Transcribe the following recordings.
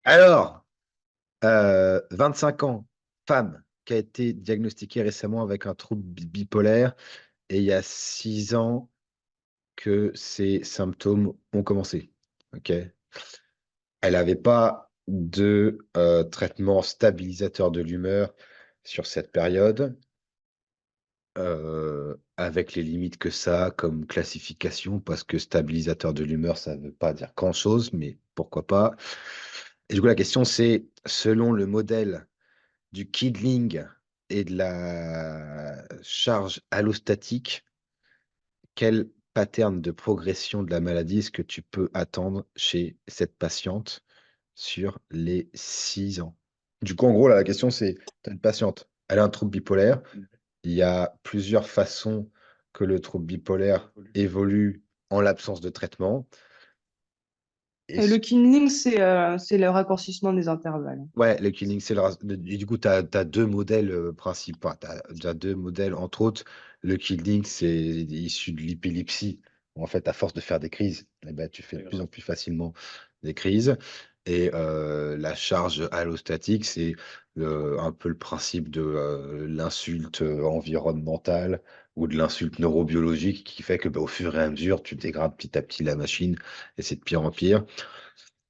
Alors, 25 ans, femme, qui a été diagnostiquée récemment avec un trouble bipolaire et il y a 6 ans que ces symptômes ont commencé. OK? Elle n'avait pas de traitement stabilisateur de l'humeur sur cette période, avec les limites que ça a comme classification, parce que stabilisateur de l'humeur, ça ne veut pas dire grand-chose, mais pourquoi pas. Et du coup, la question, c'est, selon le modèle du Kidling et de la charge allostatique, quel pattern de progression de la maladie est-ce que tu peux attendre chez cette patiente sur les 6 ans? Du coup, en gros, là, la question, c'est, tu as une patiente, elle a un trouble bipolaire. Il y a plusieurs façons que le trouble bipolaire évolue en l'absence de traitement. Le Est-ce Kindling, c'est le raccourcissement des intervalles. Ouais, le killing, c'est du coup, tu as, deux modèles principaux. Tu as deux modèles, entre autres. Le killing, c'est issu de l'épilepsie. En fait, à force de faire des crises, eh ben, tu fais de plus en plus facilement des crises. Et la charge allostatique, c'est un peu le principe de l'insulte environnementale ou de l'insulte neurobiologique qui fait que au fur et à mesure, tu dégrades petit à petit la machine et c'est de pire en pire.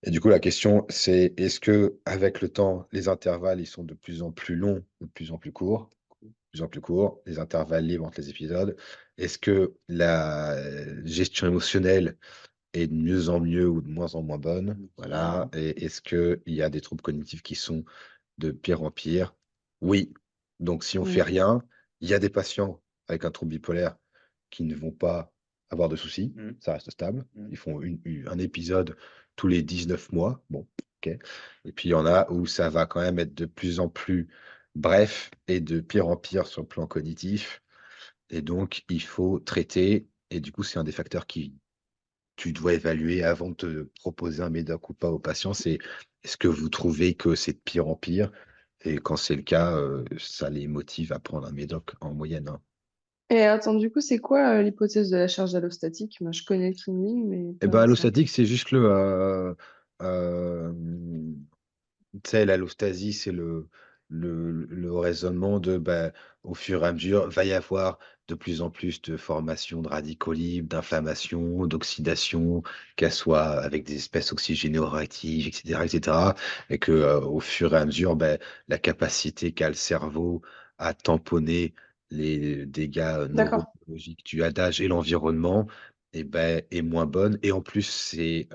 Et du coup, la question, c'est est-ce que avec le temps, les intervalles, ils sont de plus en plus longs, ou de plus en plus courts, de plus en plus courts, les intervalles libres entre les épisodes? Est-ce que la gestion émotionnelle est de mieux en mieux ou de moins en moins bonne? Voilà. Et est-ce qu'il y a des troubles cognitifs qui sont de pire en pire? Oui. Donc, si on fait Mm. rien, il y a des patients avec un trouble bipolaire qui ne vont pas avoir de soucis, ça reste stable. Ils font un épisode tous les 19 mois. Bon, ok. Et puis, il y en a où ça va quand même être de plus en plus bref et de pire en pire sur le plan cognitif. Et donc, il faut traiter. Et du coup, c'est un des facteurs qui tu dois évaluer avant de te proposer un médoc ou pas aux patients. C'est est-ce que vous trouvez que c'est de pire en pire? Et quand c'est le cas, ça les motive à prendre un médoc en moyenne, hein. Et attends, du coup, c'est quoi l'hypothèse de la charge allostatique? Moi, je connais le Kindling, mais Et pas ben, ça. allostatique, c'est juste euh, tu sais, l'allostasie, c'est le raisonnement de, ben, au fur et à mesure, va y avoir de plus en plus de formation de radicaux libres, d'inflammation, d'oxydation, qu'elle soit avec des espèces oxygéno-réactives, etc., etc. Et que, au fur et à mesure, ben, la capacité qu'a le cerveau à tamponner les dégâts D'accord. neurobiologiques du adage et l'environnement, et ben, est moins bonne. Et en plus, ces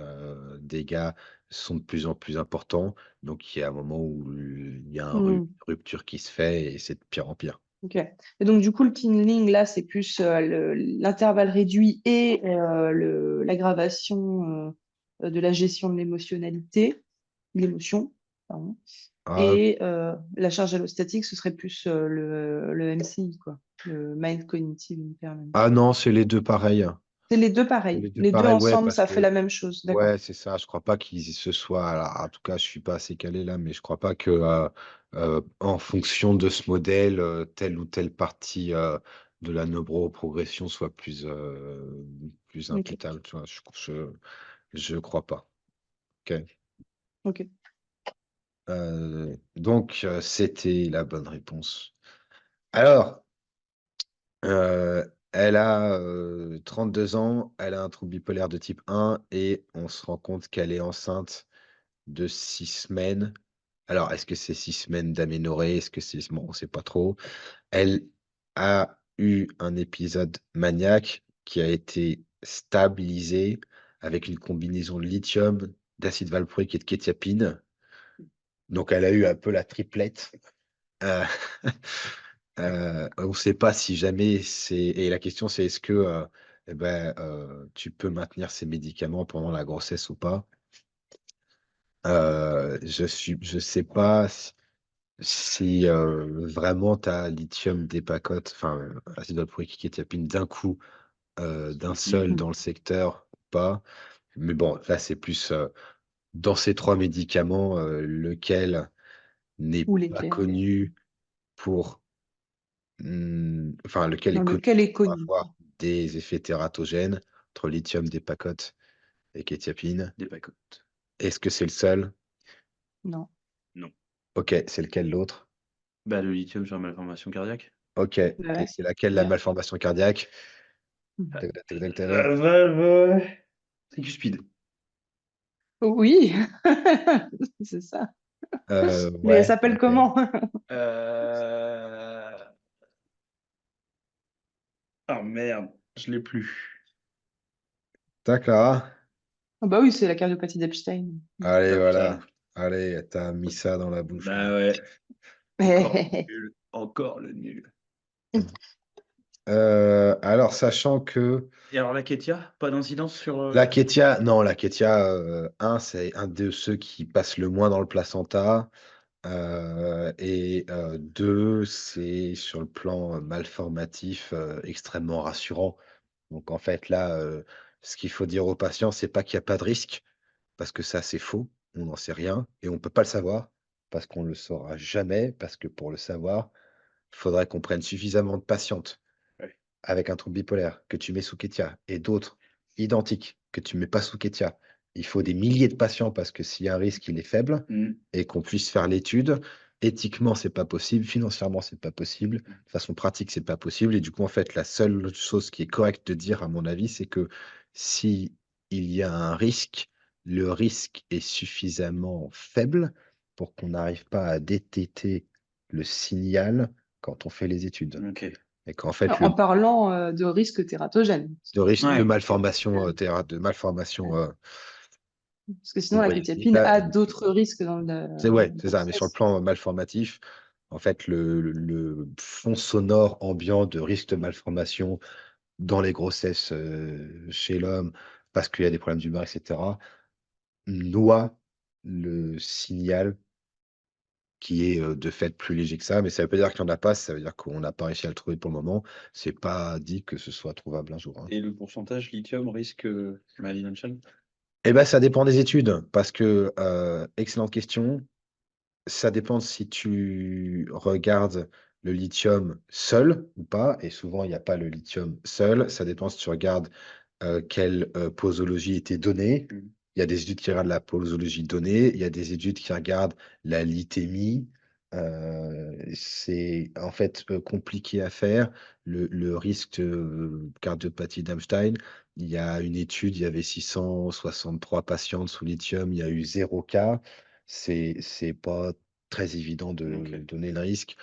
dégâts sont de plus en plus importants. Donc, il y a un moment où il y a une Hmm. rupture qui se fait et c'est de pire en pire. Ok. Et donc, du coup, le Kindling, là, c'est plus l'intervalle réduit et l'aggravation de la gestion de l'émotionnalité, l'émotion, pardon. Ah, Et la charge allostatique, ce serait plus le MCI, quoi, le Mind Cognitive Impairment. ah non, c'est les deux pareils. C'est les deux C'est pareils. les deux Les deux pareils, ouais, ensemble, parce ça fait que, la même chose. D'accord. ouais, c'est ça. Je crois pas qu'ils se soient. Alors, en tout cas, je suis pas assez calé là, mais je crois pas que, en fonction de ce modèle, telle ou telle partie de la neuroprogression soit plus Ok. imputable. Tu vois, je crois pas. Ok. Ok. Donc, c'était la bonne réponse. Alors, elle a 32 ans, elle a un trouble bipolaire de type 1 et on se rend compte qu'elle est enceinte de 6 semaines. Alors, est-ce que c'est 6 semaines d'aménorrhée? Est-ce que c'est... Bon, on ne sait pas trop. Elle a eu un épisode maniaque qui a été stabilisé avec une combinaison de lithium, d'acide valproïque et de kétiapine. Donc, elle a eu un peu la triplette. Euh, on ne sait pas si jamais c'est. Et la question, c'est est-ce que eh ben, tu peux maintenir ces médicaments pendant la grossesse ou pas? Je sais pas si vraiment tu as lithium dépacote, enfin, acide valproïque et kétiapine d'un coup, d'un seul Hmm. dans le secteur ou pas. Mais bon, là, c'est plus dans ces trois médicaments, lequel n'est Ou pas lesquels? connu pour enfin, lequel est Non, connu lequel est pour connu? avoir des effets tératogènes entre lithium, dépacote et kétiapine. Est-ce que c'est le seul? Non. Non. Ok, c'est lequel l'autre? Bah, le lithium sur la malformation cardiaque. Ok, Bah et ouais, c'est laquelle la vert. malformation cardiaque? Mhm. Tac, tac, tac, tac, tac. La valve tricuspide. Oui, c'est ça. Mais elle Ouais, s'appelle ok. comment? Euh... Ah merde, je l'ai plus. D'accord. Ah bah oui, c'est la cardiopathie d'Epstein. Allez, Ah putain. voilà. Allez, t'as mis ça dans la bouche, là. Bah ouais, encore le nul. Encore le nul. Alors, sachant que Et alors la Ketia, pas d'incidence sur... la Ketia, non, la Ketia, c'est un de ceux qui passe le moins dans le placenta. Et 2, c'est sur le plan malformatif extrêmement rassurant. Donc, en fait, là, ce qu'il faut dire aux patients, c'est pas qu'il n'y a pas de risque, parce que ça, c'est faux. On n'en sait rien et on ne peut pas le savoir, parce qu'on ne le saura jamais, parce que pour le savoir, il faudrait qu'on prenne suffisamment de patientes Ouais. avec un trouble bipolaire que tu mets sous Ketia et d'autres identiques que tu mets pas sous Ketia. Il faut des milliers de patients parce que s'il y a un risque, il est faible Mm. et qu'on puisse faire l'étude. Éthiquement, c'est pas possible. Financièrement, c'est pas possible. Mm. De façon pratique, c'est pas possible. Et du coup, en fait, la seule chose qui est correcte de dire, à mon avis, c'est que si il y a un risque, le risque est suffisamment faible pour qu'on n'arrive pas à détecter le signal quand on fait les études. Ok. Et qu'en fait, En le parlant de risque tératogène. de risque de Ouais. malformation, de malformation, Parce que sinon, la kétiapine ovoïdale a et d'autres risques dans c'est la ouais, c'est ça, mais sur le grossesse. plan malformatif, en fait, le fond sonore ambiant de risque de malformation dans les grossesses, chez l'homme, parce qu'il y a des problèmes d'humeur et cetera, noie le signal qui est, de fait plus léger que ça. Mais ça veut pas dire qu'il y en a pas, ça veut dire qu'on n'a pas réussi à le trouver pour le moment. C'est pas dit que ce soit trouvable un jour, hein. Et le pourcentage lithium risque Marilyn Chan? Eh ben, ça dépend des études parce que, excellente question. Ça dépend si tu regardes le lithium seul ou pas et souvent il y a pas le lithium seul. Ça dépend si tu regardes, quelle, posologie était donnée. Mm. Il y a des études qui regardent la posologie donnée, il y a des études qui regardent la lithémie. C'est en fait, compliqué à faire. Le risque, cardiopathie d'Epstein, il y a une étude, il y avait 663 patientes sous lithium, il y a eu 0 cas. C'est pas très évident de Ok. donner le risque.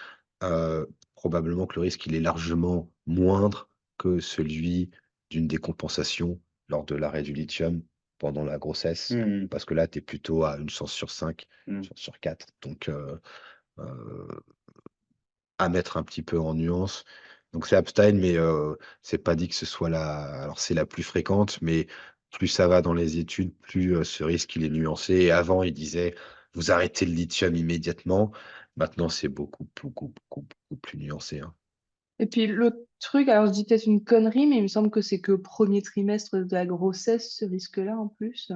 Probablement que le risque, il est largement moindre que celui d'une décompensation lors de l'arrêt du lithium pendant la grossesse, Mm. parce que là, tu es plutôt à une chance sur 5, Mm. chance sur 4. Donc, heu, à mettre un petit peu en nuance. Donc c'est Epstein, mais, c'est pas dit que ce soit la alors c'est la plus fréquente, mais plus ça va dans les études, plus, ce risque, il est nuancé. Et avant, il disait: «Vous arrêtez le lithium immédiatement». Maintenant, c'est beaucoup, beaucoup, beaucoup, beaucoup plus nuancé, hein. Et puis l'autre truc, alors je dis peut-être une connerie, mais il me semble que c'est que au premier trimestre de la grossesse, ce risque-là en plus.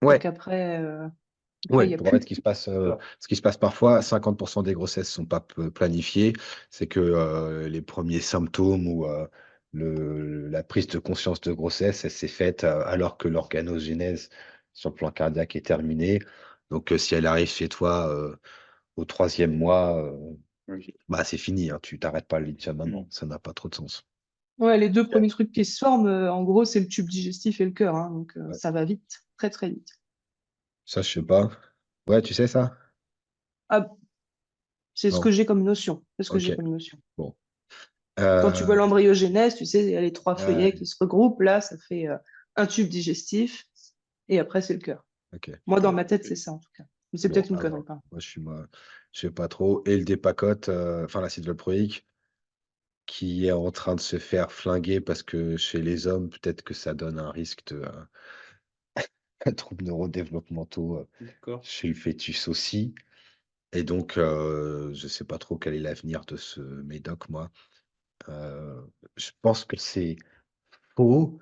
Et Ouais. qu'après, après, Ouais, il n'y a pour en fait, plus. ce qui se passe parfois, 50 des grossesses sont pas planifiées. C'est que, les premiers symptômes ou, la prise de conscience de grossesse, elle s'est faite, alors que l'organogénèse sur le plan cardiaque est terminée. Donc, si elle arrive chez toi, au 3e mois, Ok. bah, c'est fini, hein, tu t'arrêtes pas le lithium Mm. maintenant, ça n'a pas trop de sens. Ouais, les deux premiers trucs qui se forment, en gros, c'est le tube digestif et le cœur, hein, donc Ouais, ça va vite, très très vite. ça, je sais pas. Ouais, tu sais ça? Ah, c'est ce Non? que j'ai comme notion. C'est ce que j'ai OK, comme notion. bon. Quand tu vois Heu, l'embryogenèse, tu sais, il y a les trois feuillets ouais, qui se regroupent. Là, ça fait un tube digestif et après, c'est le cœur. OK. Moi, dans ma tête, c'est ça en tout cas. Mais c'est Bon, peut-être une à connerie, voir. pardon. Moi, je sais pas trop. Et le Dépacote, enfin l'acide valproïque, qui est en train de se faire flinguer parce que chez les hommes, peut-être que ça donne un risque de, troubles neurodéveloppementaux, D'accord. chez le fœtus aussi. Et donc, je sais pas trop quel est l'avenir de ce médoc, moi. Je pense que c'est faux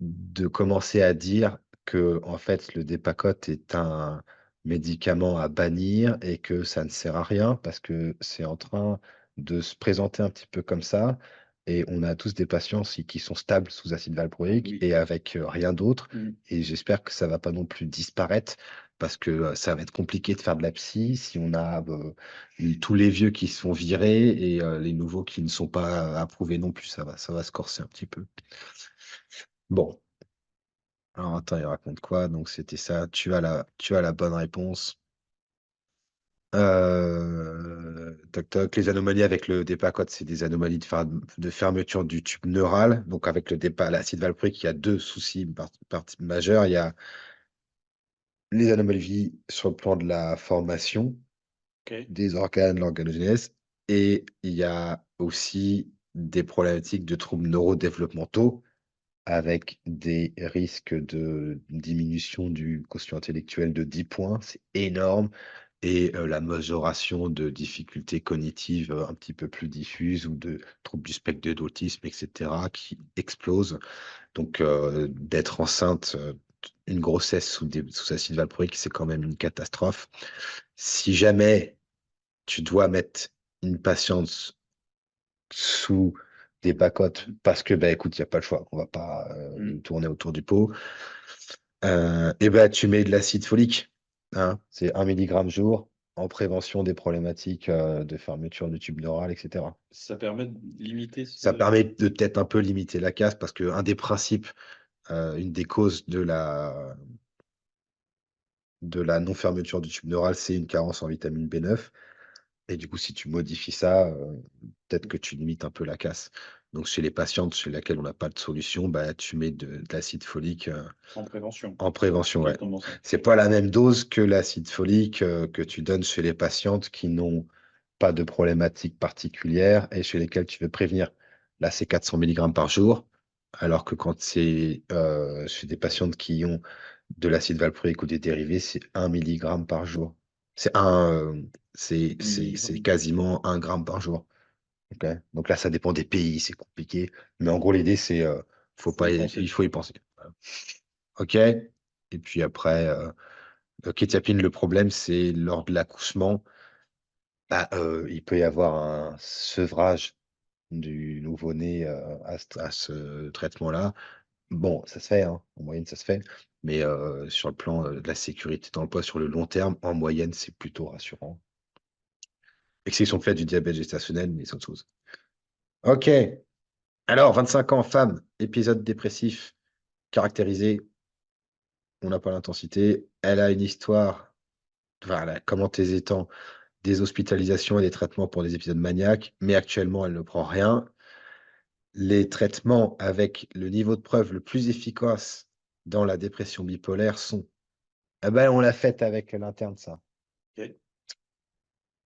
de commencer à dire que en fait, le Dépakote est un médicament à bannir et que ça ne sert à rien parce que c'est en train de se présenter un petit peu comme ça et on a tous des patients aussi qui sont stables sous acide valproïque Oui. et avec, rien d'autre Mm. et j'espère que ça va pas non plus disparaître parce que ça va être compliqué de faire de la psy si on a tous les vieux qui se font virer et les nouveaux qui ne sont pas approuvés non plus. Ça va se corser un petit peu. Bon, alors attends, il raconte quoi? Donc c'était ça. Tu as la bonne réponse. Toc toc. Les anomalies avec le DPA-code, c'est des anomalies de fermeture du tube neural. Donc avec le DPA, l'acide valproïque, il y a deux soucis majeurs. Il y a les anomalies sur le plan de la formation Ok. des organes, l'organogenèse, et il y a aussi des problématiques de troubles neurodéveloppementaux avec des risques de diminution du quotient intellectuel de 10 points, c'est énorme, et la majoration de difficultés cognitives un petit peu plus diffuses ou de troubles du spectre de l'autisme, etc., qui explosent. Donc, d'être enceinte, une grossesse sous acide valproïque, c'est quand même une catastrophe. Si jamais tu dois mettre une patiente sous des pacotes parce que, bah, écoute, il n'y a pas le choix, on va pas tourner autour du pot, et ben tu mets de l'acide folique, hein, c'est 1 mg jour en prévention des problématiques de fermeture du tube neural, etc. Ça permet de limiter Ça permet de peut-être un peu limiter la casse parce qu'un des principes, une des causes de la non-fermeture du tube neural, c'est une carence en vitamine B9. Et du coup, si tu modifies ça, peut-être que tu limites un peu la casse. Donc, chez les patientes chez lesquelles on n'a pas de solution, bah, tu mets de l'acide folique en prévention. en prévention. Ouais. Exactement ça. C'est pas la même dose que l'acide folique que tu donnes chez les patientes qui n'ont pas de problématique particulière et chez lesquelles tu veux prévenir. Là, c'est 400 mg par jour, alors que quand c'est chez des patientes qui ont de l'acide valproïque ou des dérivés, c'est 1 mg par jour. C'est Milligramme. quasiment 1 gramme par jour. Ok. Donc là, ça dépend des pays, c'est compliqué. Mais en gros, l'idée, c'est il faut y penser. Voilà. OK. Et puis après, kétiapine, le problème, c'est lors de l'accouchement, bah, il peut y avoir un sevrage du nouveau-né à ce traitement-là. Bon, ça se fait, hein, en moyenne, ça se fait. Mais sur le plan de la sécurité dans le poids sur le long terme, en moyenne, c'est plutôt rassurant. Exception faite du diabète gestationnel, mais c'est autre chose. OK. Alors, 25 ans, femme, épisode dépressif caractérisé. On n'a pas l'intensité. Elle a une histoire, enfin, elle a commenté les étangs, des hospitalisations et des traitements pour des épisodes maniaques, mais actuellement, elle ne prend rien. Les traitements avec le niveau de preuve le plus efficace dans la dépression bipolaire sont. Ah ben, on l'a fait avec l'interne, ça. Ok.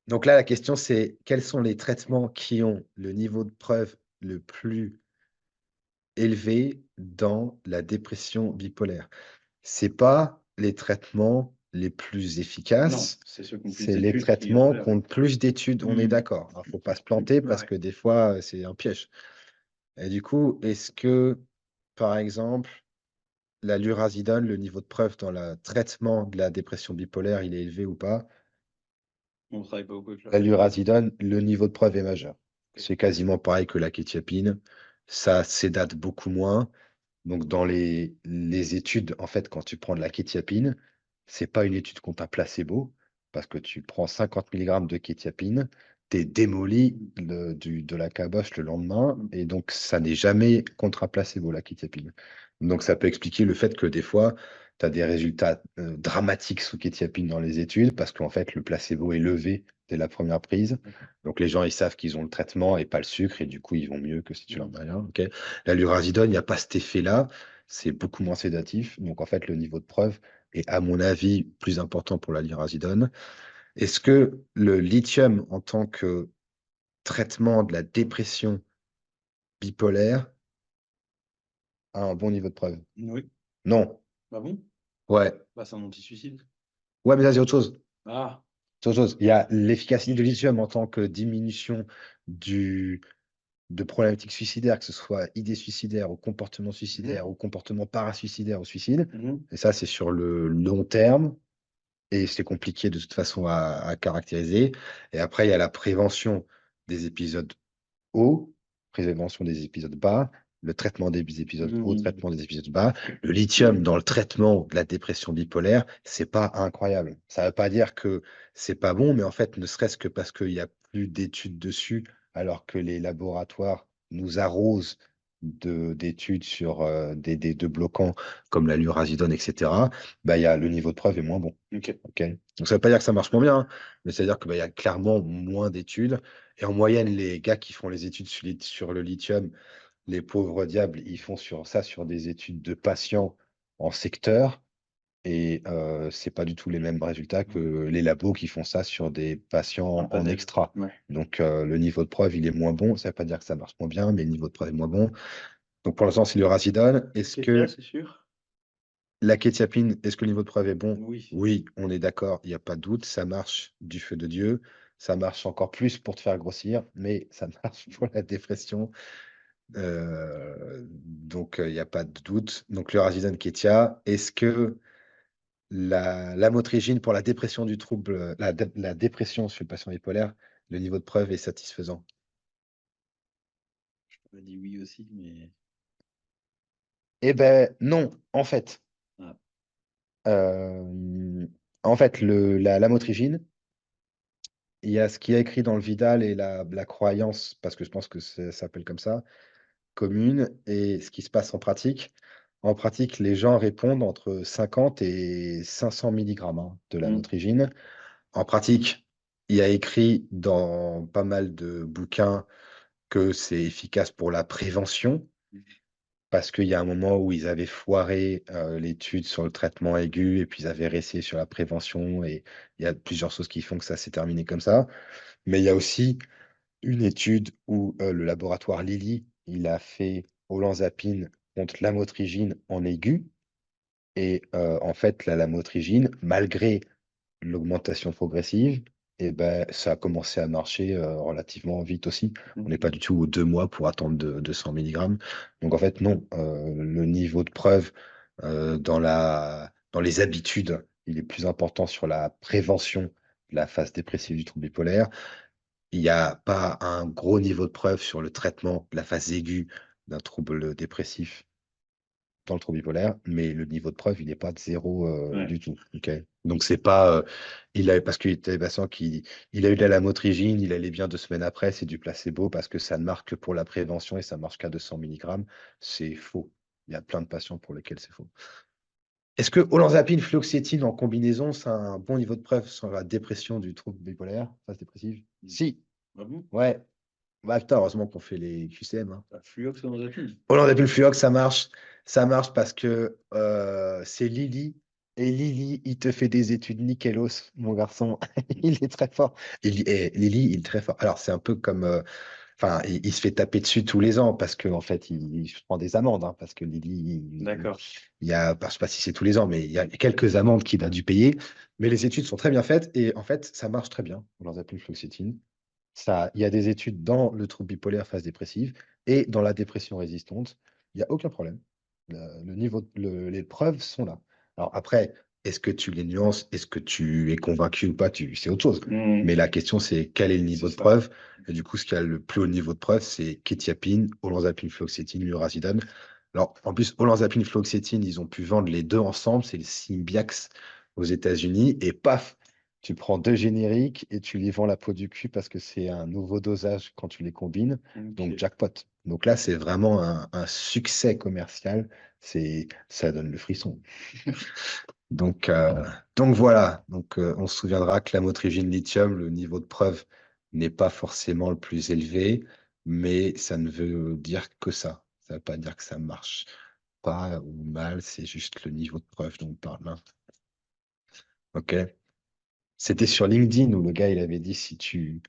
Donc là, la question, c'est quels sont les traitements qui ont le niveau de preuve le plus élevé dans la dépression bipolaire? C'est pas les traitements les plus Non, efficaces, c'est ceux qui ont plus c'est les d'études qui traitements ont qui ont le plus d'études, on est Hmm. d'accord. Il ne faut pas se planter parce Ouais. que des fois, c'est un piège. Et du coup, est-ce que, par exemple, la lurazidone, le niveau de preuve dans le traitement de la dépression bipolaire, il est élevé ou pas? On travaille pas beaucoup avec La la lurazidone, le niveau de preuve est majeur. Ok. C'est quasiment pareil que la kétiapine. Ça sédate beaucoup moins. Donc, dans les études, en fait, quand tu prends de la kétiapine, c'est pas une étude contre un placebo, parce que tu prends 50 mg de kétiapine, tu es démoli de la caboche le lendemain, et donc ça n'est jamais contre un placebo, la kétiapine. Donc, ça peut expliquer le fait que des fois, tu as des résultats dramatiques sous kétiapine dans les études, parce qu'en fait, le placebo est levé dès la première prise. Donc, les gens, ils savent qu'ils ont le traitement et pas le sucre, et du coup, ils vont mieux que si tu leur mets rien. Ok. La lurazidone, il n'y a pas cet effet-là. C'est beaucoup moins sédatif. Donc, en fait, le niveau de preuve est, à mon avis, plus important pour la lurazidone. Est-ce que le lithium, en tant que traitement de la dépression bipolaire, a un bon niveau de preuve? Oui. Non. Bah bon? Ouais. Bah c'est un anti-suicide. Ouais, mais ça, c'est autre chose. Ah. C'est autre chose. Il y a l'efficacité du lithium en tant que diminution de problématiques suicidaires, que ce soit idées suicidaires ou comportement suicidaire ou comportement parasuicidaire au suicide. Mhm. Et ça, c'est sur le long terme. Et c'est compliqué de toute façon à caractériser. Et après, il y a la prévention des épisodes hauts, prévention des épisodes bas. le traitement des épisodes hauts, le Mhm. traitement des épisodes bas. Le lithium dans le traitement de la dépression bipolaire, c'est pas incroyable. Ça veut pas dire que c'est pas bon, mais en fait, ne serait-ce que parce qu'il y a plus d'études dessus, alors que les laboratoires nous arrosent d'études sur des deux bloquants comme la lurazidone, etc., bah, le niveau de preuve est moins bon. Ok. Ok. Donc, ça veut pas dire que ça marche moins bien, hein, mais ça veut dire qu'il y a clairement moins d'études. Et en moyenne, les gars qui font les études sur le lithium, les pauvres diables, ils font sur des études de patients en secteur. Et c'est pas du tout les mêmes résultats que les labos qui font ça sur des patients En en panel. extra. Ouais. Donc, le niveau de preuve, il est moins bon. Ça veut pas dire que ça marche moins bien, mais le niveau de preuve est moins bon. Donc, pour l'instant, c'est le Racidone. Est-ce Qu'est-ce qu'il y a, que c'est sûr? la kétiapine, est-ce que le niveau de preuve est bon? Oui. Oui, on est d'accord, il n'y a pas de doute. Ça marche du feu de Dieu. Ça marche encore plus pour te faire grossir, mais ça marche pour la dépression. Donc, il n'y a pas de doute. Donc, le Racidone Ketia, est-ce que lamotrigine pour la dépression du trouble, la dépression chez le patient bipolaire, le niveau de preuve est satisfaisant? On m'a dit oui aussi, mais. Eh ben non, en fait. Ah. En fait, la lamotrigine, il y a ce qui est écrit dans le Vidal et la croyance, parce que je pense que ça s'appelle comme ça, commune, et ce qui se passe en pratique. En pratique, les gens répondent entre 50 et 500 milligrammes de lamotrigine. En pratique, il y a écrit dans pas mal de bouquins que c'est efficace pour la prévention, parce qu'il y a un moment où ils avaient foiré l'étude sur le traitement aigu, et puis ils avaient réessayé sur la prévention, et il y a plusieurs choses qui font que ça s'est terminé comme ça. Mais il y a aussi une étude où le laboratoire Lilly, il a fait olanzapine contre lamotrigine en aigu. Et en fait, la lamotrigine, malgré l'augmentation progressive, et ben, ça a commencé à marcher relativement vite aussi. On n'est pas du tout aux 2 mois pour attendre 200 milligrammes. Donc en fait, non, le niveau de preuve dans les habitudes, il est plus important sur la prévention de la phase dépressive du trouble bipolaire. Il n'y a pas un gros niveau de preuve sur le traitement de la phase aiguë d'un trouble dépressif dans le trouble bipolaire, mais le niveau de preuve, il n'est pas de zéro Ouais. du tout. Ok. Donc, c'est pas. Parce qu'il était patient qui il a eu de la lamotrigine, il allait bien 2 semaines après, c'est du placebo parce que ça ne marche que pour la prévention et ça marche qu'à 200 milligrammes. C'est faux. Il y a plein de patients pour lesquels c'est faux. Est-ce que olanzapine, fluoxétine en combinaison, c'est un bon niveau de preuve sur la dépression du trouble bipolaire, phase dépressive? Si. Ah bon? Ouais. Bah, putain, heureusement qu'on fait les QCM, hein. Fluox dans la pile. Olanzapine Fluox, ça marche. Ça marche parce que c'est Lily. Et Lily, il te fait des études nickelos, mon garçon. Il est très fort. Lily, il est très fort. Alors, c'est un peu comme. Enfin, il se fait taper dessus tous les ans parce qu'en fait, il se prend des amendes. Hein, parce que Lily, D'accord. il y a, bah, je sais pas si c'est tous les ans, mais il y a quelques amendes qu'il a dû payer. Mais les études sont très bien faites et en fait, ça marche très bien. Olanzapine Fluoxétine. Il y a des études dans le trouble bipolaire phase dépressive et dans la dépression résistante. Il n'y a aucun problème. Les preuves sont là. Alors après, est-ce que tu les nuances? Est-ce que tu es convaincu ou pas? C'est autre chose. Mais la question, c'est quel est le niveau de C'est ça. preuve? Et du coup, ce qui a le plus haut niveau de preuve, c'est kétiapine, olanzapine, fluoxétine, lurazidone. Alors, en plus, olanzapine, fluoxétine, ils ont pu vendre les deux ensemble. C'est le Symbiax aux États-Unis. Et paf, tu prends deux génériques et tu les vends la peau du cul parce que c'est un nouveau dosage quand tu les combines. Donc, Ok. jackpot. Donc là, c'est vraiment un succès commercial. Ça donne le frisson. Donc voilà. Donc, on se souviendra que la motrigine lithium, le niveau de preuve n'est pas forcément le plus élevé, mais ça ne veut dire que ça. Ça ne veut pas dire que ça marche pas ou mal, c'est juste le niveau de preuve dont on parle là. OK? C'était sur LinkedIn où le gars, il avait dit, si tu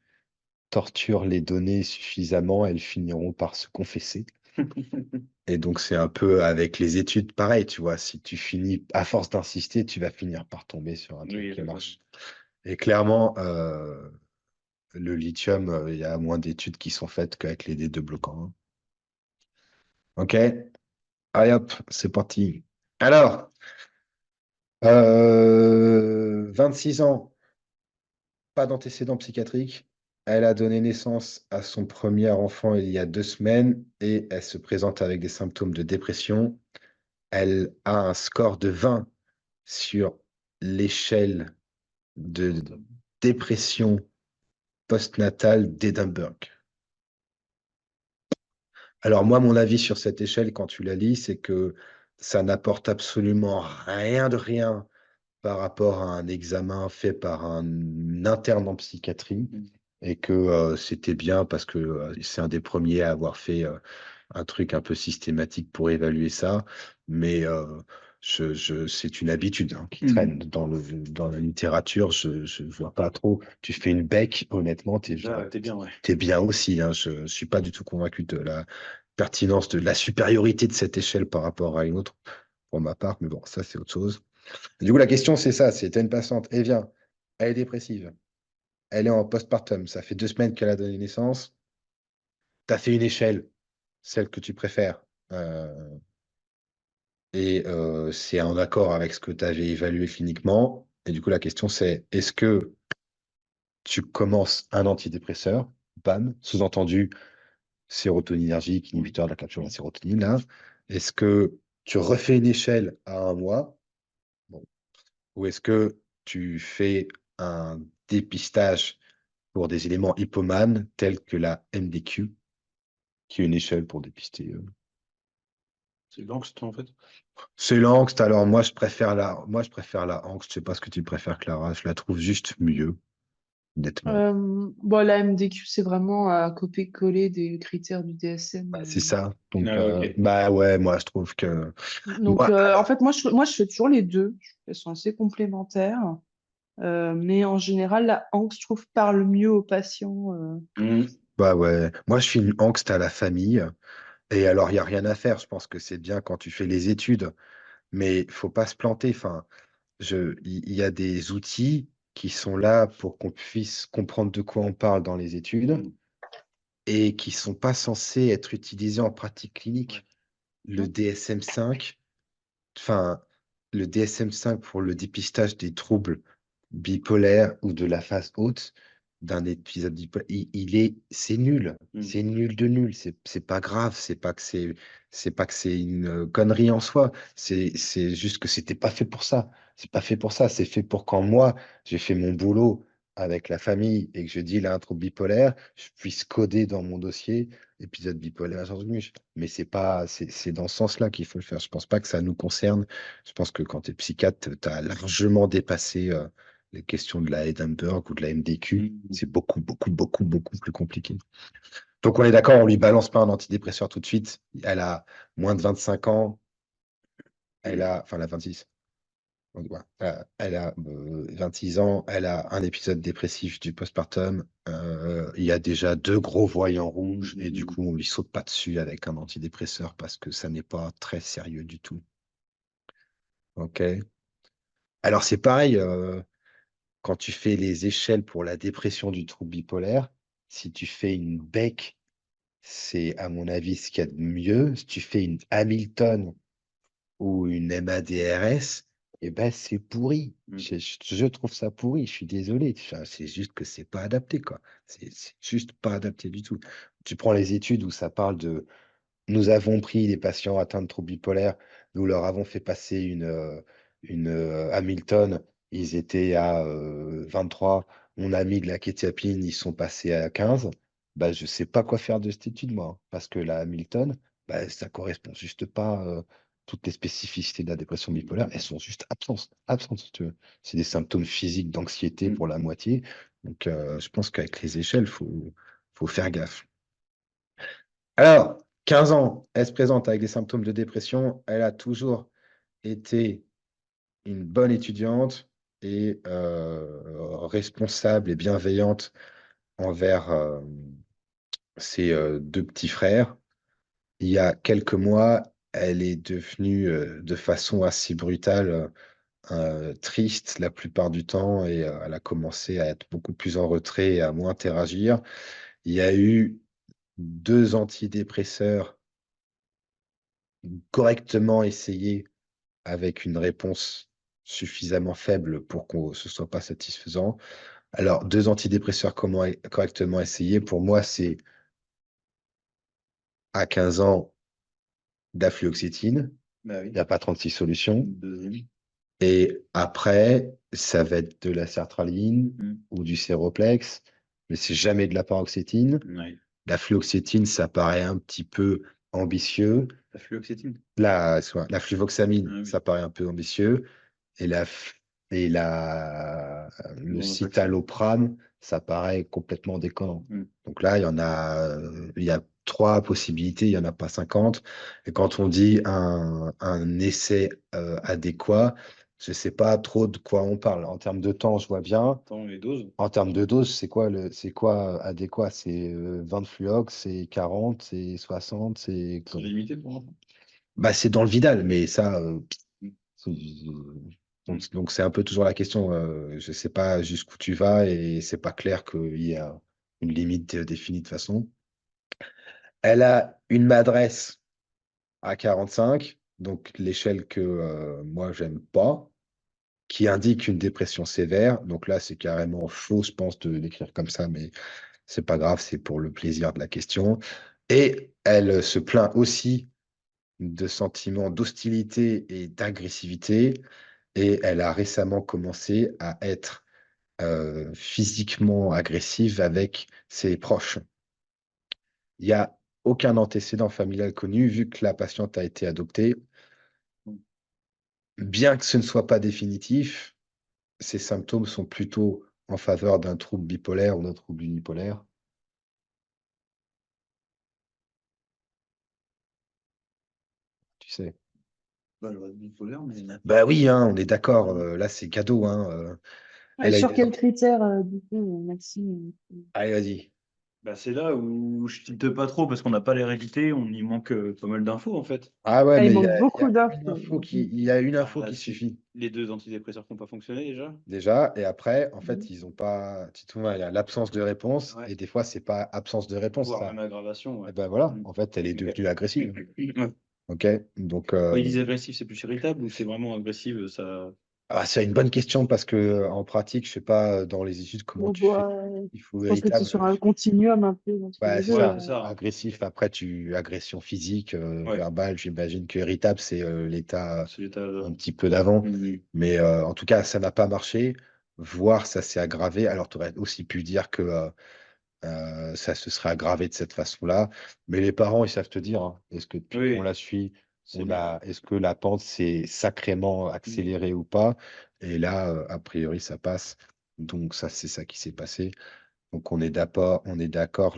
tortures les données suffisamment, elles finiront par se confesser. Et donc, c'est un peu avec les études pareil, tu vois. Si tu finis, à force d'insister, tu vas finir par tomber sur un truc Oui, qui d'accord. marche. Et clairement, le lithium, il y a moins d'études qui sont faites qu'avec les D2 bloquants. Hein. OK? Allez hop, c'est parti. Alors, 26 ans, pas d'antécédents psychiatriques. Elle a donné naissance à son premier enfant il y a 2 semaines et elle se présente avec des symptômes de dépression. Elle a un score de 20 sur l'échelle de dépression postnatale d'Edinburgh. Alors moi, mon avis sur cette échelle, quand tu la lis, c'est que ça n'apporte absolument rien de rien par rapport à un examen fait par un interne en psychiatrie et que c'était bien parce que c'est un des premiers à avoir fait un truc un peu systématique pour évaluer ça. Mais c'est une habitude qui traîne dans la littérature. Je vois pas trop. Tu fais une bec, honnêtement, t'es T'es bien, ouais. t'es bien aussi. Je ne suis pas du tout convaincu de la pertinence, de la supériorité de cette échelle par rapport à une autre, pour ma part. Mais bon, ça, c'est autre chose. Du coup, la question, c'est ça, c'est t'as une patiente, elle vient, elle est dépressive, elle est en postpartum, ça fait 2 semaines qu'elle a donné naissance, tu as fait une échelle, celle que tu préfères, et c'est en accord avec ce que tu avais évalué cliniquement. Et du coup, la question, c'est est-ce que tu commences un antidépresseur, bam, sous-entendu sérotoninergique, inhibiteur de la capture de la sérotonine, là, est-ce que tu refais une échelle à 1 mois? Bon. Ou est-ce que tu fais un dépistage pour des éléments hypomanes tels que la MDQ, qui est une échelle pour dépister. C'est l'angst, en fait. C'est l'angst, alors moi je préfère la angst, je sais pas ce que tu préfères, Clara, je la trouve juste mieux, nettement. Bon, la MDQ, c'est vraiment à copier-coller des critères du DSM. C'est ça. Donc, Ah, ok. bah ouais, moi je trouve que. Donc, Moi, en fait, moi, je fais toujours les deux. Elles sont assez complémentaires. Mais en général, la angst, je trouve, parle mieux aux patients. bah ouais, moi je suis une angst à la famille, et alors il n'y a rien à faire, je pense que c'est bien quand tu fais les études, mais il faut pas se planter. Enfin, il y a des outils qui sont là pour qu'on puisse comprendre de quoi on parle dans les études et qui sont pas censés être utilisés en pratique clinique. Le Mm. DSM-5, enfin, le DSM-5 pour le dépistage des troubles bipolaires ou de la phase haute d'un épisode bipolaire, c'est nul. C'est nul de nul. C'est pas grave. C'est pas que c'est une connerie en soi. C'est juste que c'était pas fait pour ça. C'est pas fait pour ça. C'est fait pour quand moi, j'ai fait mon boulot avec la famille et que je dis il a un trouble bipolaire, je puisse coder dans mon dossier épisode bipolaire Georges Muche. Mais c'est pas, c'est dans ce sens-là qu'il faut le faire. Je pense pas que ça nous concerne. Je pense que quand tu es psychiatre, tu as largement dépassé les questions de la Edinburgh ou de la MDQ. C'est beaucoup, beaucoup, beaucoup, beaucoup plus compliqué. Donc on est d'accord, on lui balance pas un antidépresseur tout de suite. Elle a moins de 25 ans. Enfin, elle a 26. Donc, ouais, elle a 26 ans, elle a un épisode dépressif du postpartum. Il y a déjà 2 gros voyants rouges et du coup, on lui saute pas dessus avec un antidépresseur parce que ça n'est pas très sérieux du tout. OK. Alors, c'est pareil, quand tu fais les échelles pour la dépression du trouble bipolaire, si tu fais une BEC, c'est à mon avis ce qu'il y a de mieux. Si tu fais une Hamilton ou une MADRS, eh ben, c'est pourri. Je trouve ça pourri, je suis désolé. Enfin, c'est juste que c'est pas adapté, quoi. C'est juste pas adapté du tout. Tu prends les études où ça parle de nous avons pris des patients atteints de troubles bipolaires, nous leur avons fait passer une Hamilton, ils étaient à 23, on a mis de la kétiapine, ils sont passés à 15. Bah, je ne sais pas quoi faire de cette étude, moi, hein, parce que la Hamilton, bah, ça correspond juste pas, toutes les spécificités de la dépression bipolaire, elles sont juste absentes, si tu veux. C'est des symptômes physiques d'anxiété pour la moitié. Donc, je pense qu'avec les échelles, faut faire gaffe. Alors, 15 ans, elle se présente avec des symptômes de dépression. Elle a toujours été une bonne étudiante et responsable et bienveillante envers ses 2 petits frères. Il y a quelques mois, elle est devenue de façon assez brutale triste la plupart du temps et elle a commencé à être beaucoup plus en retrait et à moins interagir. Il y a eu 2 antidépresseurs correctement essayé avec une réponse suffisamment faible pour que ce soit pas satisfaisant. Alors, deux antidépresseurs correctement essayés, pour moi, c'est à 15 ans, de la fluoxétine. Bah Il oui. n'y a pas 36 solutions. Deuxième. Et après, ça va être de la sertraline Mm. ou du séroplex, mais c'est jamais de la paroxétine. Ouais. La fluoxétine, ça paraît un petit peu ambitieux. La fluoxétine. La fluvoxamine, Ah oui. ça paraît un peu ambitieux. Et le Bon, citalopram, ça paraît complètement déconnant. Mm. Donc là, il y a trois possibilités, il n'y en a pas 50. Et quand on dit un essai adéquat, je ne sais pas trop de quoi on parle. En termes de temps, je vois bien. Attends, les doses. En termes de dose, c'est quoi adéquat? C'est 20 fluox, c'est 40, c'est 60, c'est C'est limité pour moi. bah, c'est dans le Vidal, mais ça, Mm. donc c'est un peu toujours la question. Je sais pas jusqu'où tu vas et c'est pas clair qu'il y a une limite définie de toute façon. Elle a une m'adresse à 45, donc l'échelle que moi j'aime pas, qui indique une dépression sévère. Donc là, c'est carrément faux, je pense, de l'écrire comme ça, mais c'est pas grave, c'est pour le plaisir de la question. Et elle se plaint aussi de sentiments d'hostilité et d'agressivité. Et elle a récemment commencé à être physiquement agressive avec ses proches. Il n'y a aucun antécédent familial connu vu que la patiente a été adoptée. Bien que ce ne soit pas définitif, ces symptômes sont plutôt en faveur d'un trouble bipolaire ou d'un trouble unipolaire. Tu sais. Bah, le reste bipolaire, mais. Bah oui, hein, on est d'accord. Là, c'est cadeau. Hein, elle a eu Sur des quels critères, du coup, Maxime? Allez, vas-y. Bah, c'est là où je tilte pas trop parce qu'on n'a pas l'hérédité, on y manque pas mal d'infos en fait. Ah ouais, Ah, il mais manque il y beaucoup a une d'infos. info il y a une info Ah, qui c'est suffit. les deux antidépresseurs qui n'ont pas fonctionné déjà. Déjà, et après, en fait, Mhm. ils ont pas. Tu te souviens, il y a l'absence de réponse, Ouais. et des fois, c'est pas absence de réponse, Voire ça. même aggravation, Et ouais. ben voilà, Mm. en fait, elle est Ok. devenue agressive. Ouais. OK? Donc, Quand ils disent agressif, c'est plus irritable ou c'est vraiment agressif, ça. c'est une bonne question parce que en pratique, je sais pas dans les études comment On tu fais. voit, Il faut je pense que c'est véritable. sur un continuum un peu entre Ouais, les c'est deux. Ouais, ça. c'est ça, hein. Agressif, après, agression physique, Ouais, verbale, j'imagine que irritable, c'est l'état c'est l'état. un petit peu d'avant. Mhm. Mais en tout cas, ça n'a pas marché, voire ça s'est aggravé. Alors, tu aurais aussi pu dire que ça se serait aggravé de cette façon-là. Mais les parents, ils savent te dire, hein, est-ce que depuis qu'on Oui, la suit, c'est mieux. est-ce que la pente s'est sacrément Mhm. accélérée ou pas? Et là, a priori, ça passe. Donc, ça, c'est ça qui s'est passé. Donc, on est d'accord,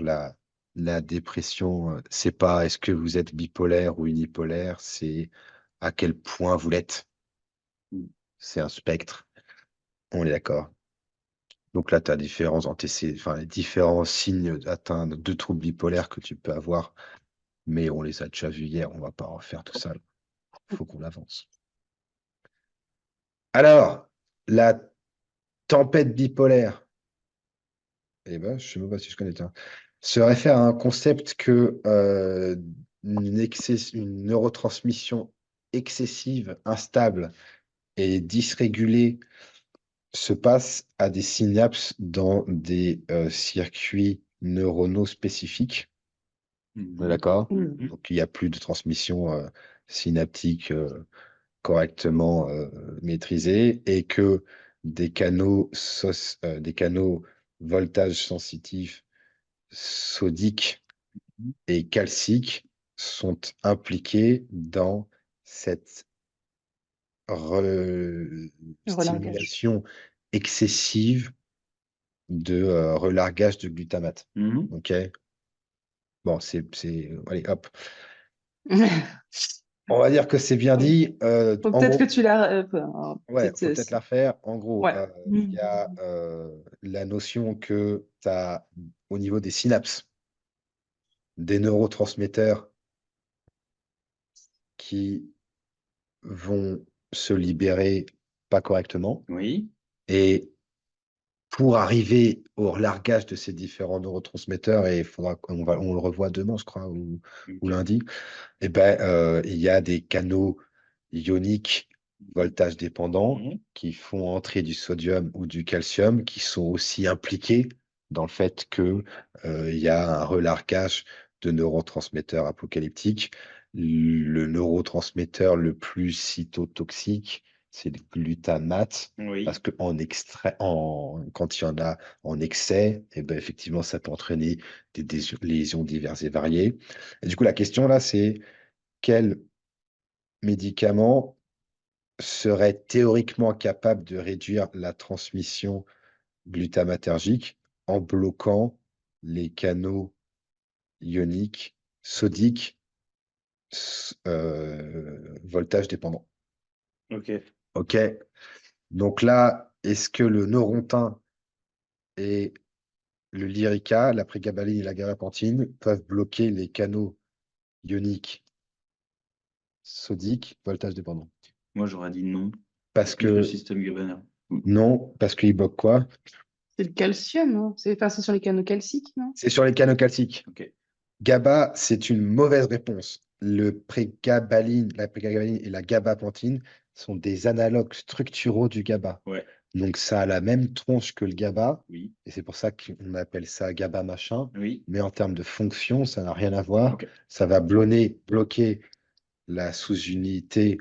la dépression, c'est pas est-ce que vous êtes bipolaire ou unipolaire, c'est à quel point vous l'êtes. C'est un spectre. On est d'accord. Donc là, tu as différents antécédents, enfin, les différents signes atteints de troubles bipolaires que tu peux avoir, mais on les a déjà vus hier, on va pas refaire tout ça. Il faut qu'on avance. Alors, la tempête bipolaire, eh ben, je sais même pas si je connais, tiens, se réfère à un concept que une neurotransmission excessive, instable et dysrégulée se passe à des synapses dans des circuits neuronaux spécifiques. On est Mhm. d'accord? Mhm. Mhm. Donc, il n'y a plus de transmission synaptique correctement maîtrisée et que des canaux voltage sensitifs sodiques et calciques sont impliqués dans cette Relargage. stimulation excessive de relargage de glutamate. Mhm. OK? Bon, allez, hop. On va dire que c'est bien dit. Faut En peut-être que gros, tu l'as. Enfin, ouais, peut-être, faut peut-être la refaire. En gros, ouais. il y a la notion que tu as au niveau des synapses, des neurotransmetteurs qui vont se libérer pas correctement. Oui. Et pour arriver au relargage de ces différents neurotransmetteurs, et il faudra on le revoit demain, je crois, ou Ok. lundi, eh ben, il y a des canaux ioniques voltage dépendants, Mhm. qui font entrer du sodium ou du calcium, qui sont aussi impliqués dans le fait que, il y a un relargage de neurotransmetteurs apocalyptiques. Le neurotransmetteur le plus cytotoxique, c'est le glutamate, parce Oui. que quand il y en a en excès, eh ben, effectivement, ça peut entraîner des lésions diverses et variées. Et du coup, la question là, c'est quel médicament serait théoriquement capable de réduire la transmission glutamatergique en bloquant les canaux ioniques sodiques voltage dépendant. Ok. OK? Donc là, est-ce que le Neurontin et le Lyrica, la prégabaline et la gabapentine peuvent bloquer les canaux ioniques sodiques voltage dépendant? Moi, j'aurais dit non. C'est Parce plus le que système GABAergique. non, parce qu'ils bloquent quoi? C'est le calcium, hein. C'est sur les canaux calciques, non? C'est sur les canaux calciques. Ok. GABA, c'est une mauvaise réponse. La prégabaline et la gabapentine sont des analogues structuraux du GABA. Ouais. Donc, ça a la même tronche que le GABA, Oui. et c'est pour ça qu'on appelle ça GABA machin. Oui. Mais en termes de fonction, ça n'a rien à voir. Ok. Ça va bloquer la sous-unité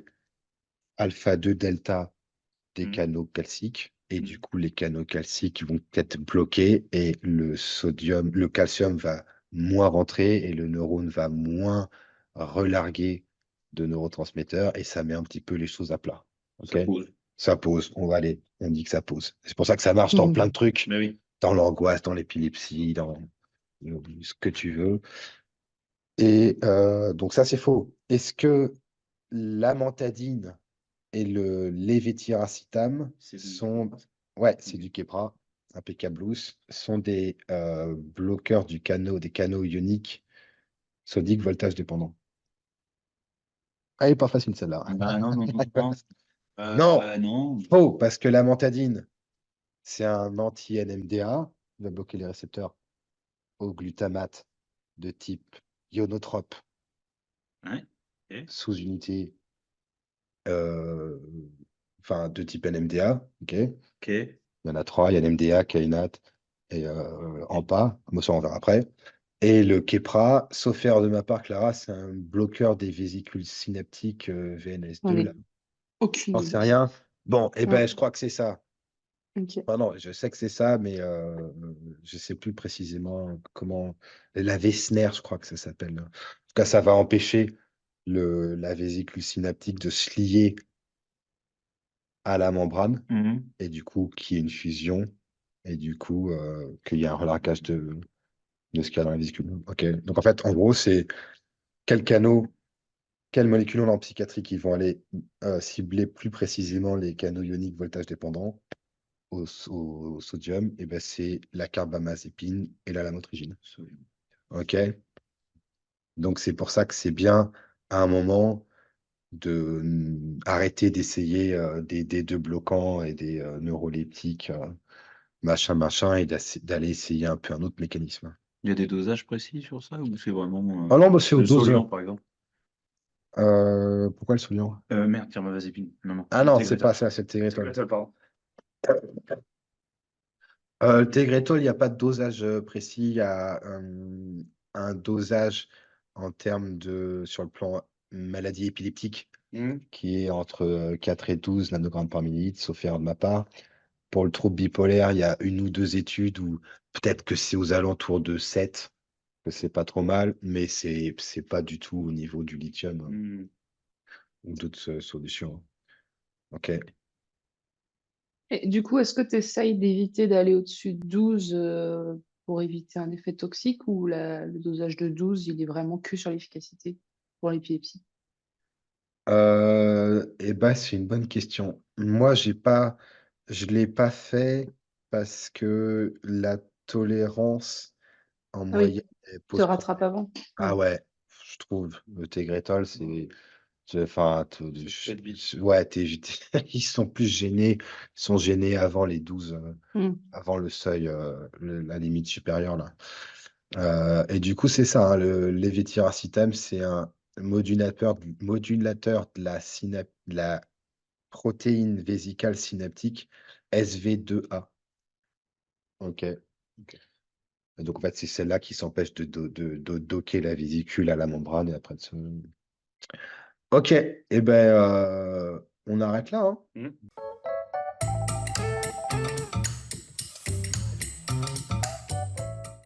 alpha-2 delta des Mhm. canaux calciques. Et du Mhm. coup, les canaux calciques vont être bloqués et le calcium va moins rentrer et le neurone va moins relarguer de neurotransmetteurs et ça met un petit peu les choses à plat. Ça OK? pose. Ça pose, on va aller, on dit que ça pose. C'est pour ça que ça marche dans plein de Mhm. trucs, Mais oui. dans l'angoisse, dans l'épilepsie, dans ce que tu veux. Et donc ça, c'est faux. Est-ce que l'amantadine et le lévétiracétam C'est sont, ouais, c'est Ok. du Keppra, impeccableous, sont des bloqueurs des canaux ioniques sodiques voltage dépendants. Ah, elle est pas facile celle-là. Bah, non, non, non, non. Non, Non. faux, parce que l'amantadine, c'est un anti-NMDA, il va bloquer les récepteurs au glutamate de type ionotrope Ouais. Ok. sous-unité, euh, enfin de type NMDA, ok? Il Ok. y en a trois, il y a NMDA, kainate et AMPA, moi ça on verra après. Et le Keppra, sauf erreur de ma part, Clara, c'est un bloqueur des vésicules synaptiques J'en VNS2, là. ai aucune J'en sais idée. rien. Bon, eh ben, Non. je crois que c'est ça. Ok. Enfin, non, je sais que c'est ça, mais je sais plus précisément comment. La Wessner, je crois que ça s'appelle. En tout cas, ça va empêcher la vésicule synaptique de se lier à la membrane Mhm. et du coup, qu'il y ait une fusion et du coup, qu'il y ait un relargage de ce qu'il y a dans la vésicule. Ok. Donc, en fait, en gros, c'est quel canaux, quelles molécules on a en psychiatrie qui vont aller cibler plus précisément les canaux ioniques voltage dépendants au sodium, et ben c'est la carbamazépine et la lamotrigine. OK? Donc, c'est pour ça que c'est bien à un moment de arrêter d'essayer des deux bloquants et des neuroleptiques, machin, machin, et d'aller essayer un peu un autre mécanisme. Il y a des dosages précis sur ça ou c'est vraiment Ah non, bah, c'est aux le doses. Soliant, par exemple? Pourquoi le sodium? Merde, tiens, non, non, Ah le non, c'est Tegretol. pas ça, c'est le Tegretol. Tegretol, pardon. Le Tegretol, il n'y a pas de dosage précis. Il y a un dosage en termes sur le plan maladie épileptique Mhm. qui est entre 4 et 12 nanogrammes par millilitre, sauf erreur de ma part. Pour le trouble bipolaire, il y a une ou deux études où peut-être que c'est aux alentours de 7, que c'est pas trop mal, mais c'est pas du tout au niveau du lithium Mhm. ou d'autres solutions. OK. Et du coup, est-ce que tu essayes d'éviter d'aller au-dessus de 12 pour éviter un effet toxique ou le dosage de 12, il est vraiment que sur l'efficacité pour l'épilepsie? Eh ben, c'est une bonne question. Moi, je l'ai pas fait parce que la tolérance en Ah oui, moyenne elle te pose rattrape problème. avant. Ah Ouais. ouais, je trouve le Tegretol, enfin, Faites vite. ouais, ils sont plus gênés, ils sont gênés avant les 12, Hmm. avant le seuil, la limite supérieure là. Et du coup, c'est ça, hein, le lévétiracétam, c'est un modulateur de la protéine vésicale synaptique, SV2A. OK. OK. Et donc, en fait, c'est celle-là qui s'empêche de docker la vésicule à la membrane et après de se OK et ben, on arrête là, hein? Mmh.